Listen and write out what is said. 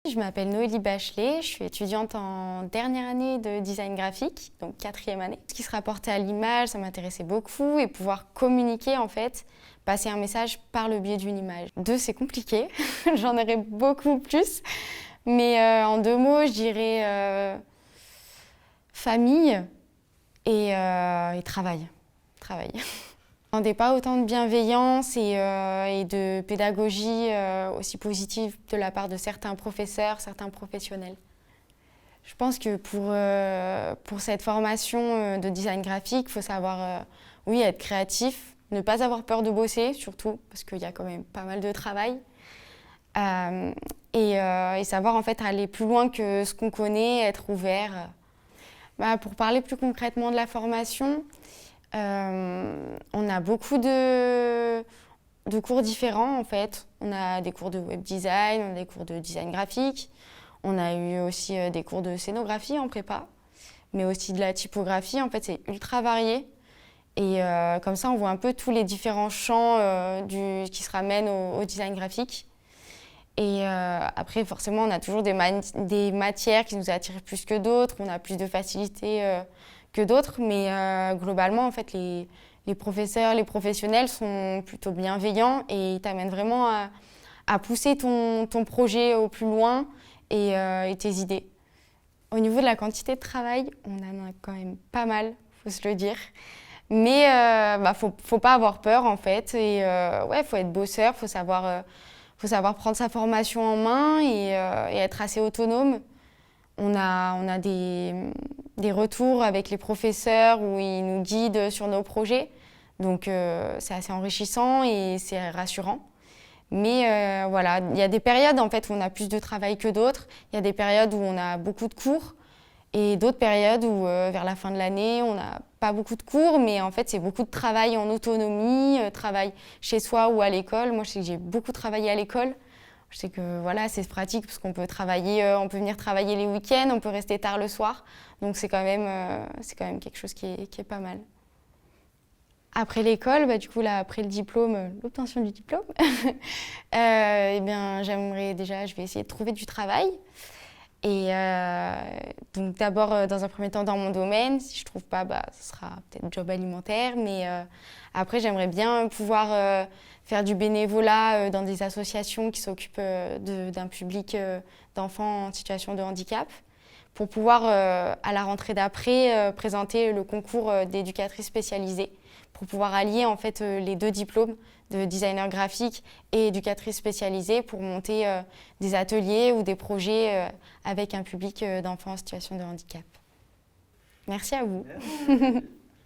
Je m'appelle Noélie Bachelet, je suis étudiante en dernière année de design graphique, donc 4e année. Ce qui se rapportait à l'image, ça m'intéressait beaucoup et pouvoir communiquer en fait, passer un message par le biais d'une image. 2, c'est compliqué, j'en aurais beaucoup plus, mais en 2 mots, je dirais famille et travail. On n'avait pas autant de bienveillance et de pédagogie aussi positive de la part de certains professeurs, certains professionnels. Je pense que pour cette formation de design graphique, il faut savoir oui, être créatif, ne pas avoir peur de bosser surtout, parce qu'il y a quand même pas mal de travail. Et savoir en fait aller plus loin que ce qu'on connaît, être ouvert. Pour parler plus concrètement de la formation, on a beaucoup de cours différents en fait. On a des cours de web design, on a des cours de design graphique. On a eu aussi des cours de scénographie en prépa, mais aussi de la typographie. En fait, c'est ultra varié. Et comme ça, on voit un peu tous les différents champs qui se ramènent au design graphique. Et après, forcément, on a toujours des matières qui nous attirent plus que d'autres. On a plus de facilité que d'autres, mais globalement, en fait, les professeurs, les professionnels sont plutôt bienveillants et ils t'amènent vraiment à pousser ton projet au plus loin et tes idées. Au niveau de la quantité de travail, on en a quand même pas mal, faut se le dire. Mais faut pas avoir peur en fait. Et ouais, faut être bosseur, faut savoir prendre sa formation en main et être assez autonome. On a des retours avec les professeurs où ils nous guident sur nos projets. Donc c'est assez enrichissant et c'est rassurant. Mais voilà, il y a des périodes en fait où on a plus de travail que d'autres. Il y a des périodes où on a beaucoup de cours et d'autres périodes où vers la fin de l'année, on n'a pas beaucoup de cours, mais en fait c'est beaucoup de travail en autonomie, travail chez soi ou à l'école. Moi je sais que j'ai beaucoup travaillé à l'école. Je sais que voilà, c'est pratique parce qu'on peut travailler, on peut venir travailler les week-ends, on peut rester tard le soir. Donc c'est quand même quelque chose qui est pas mal. Après l'école, du coup là, après le diplôme, l'obtention du diplôme, eh bien je vais essayer de trouver du travail. Et donc d'abord dans un premier temps dans mon domaine, si je trouve pas, ce sera peut-être job alimentaire. Mais après j'aimerais bien pouvoir faire du bénévolat dans des associations qui s'occupent d'un public d'enfants en situation de handicap, pour pouvoir à la rentrée d'après présenter le concours d'éducatrice spécialisée, pour pouvoir allier en fait les 2 diplômes de designer graphique et éducatrice spécialisée pour monter des ateliers ou des projets avec un public d'enfants en situation de handicap. Merci à vous. Merci.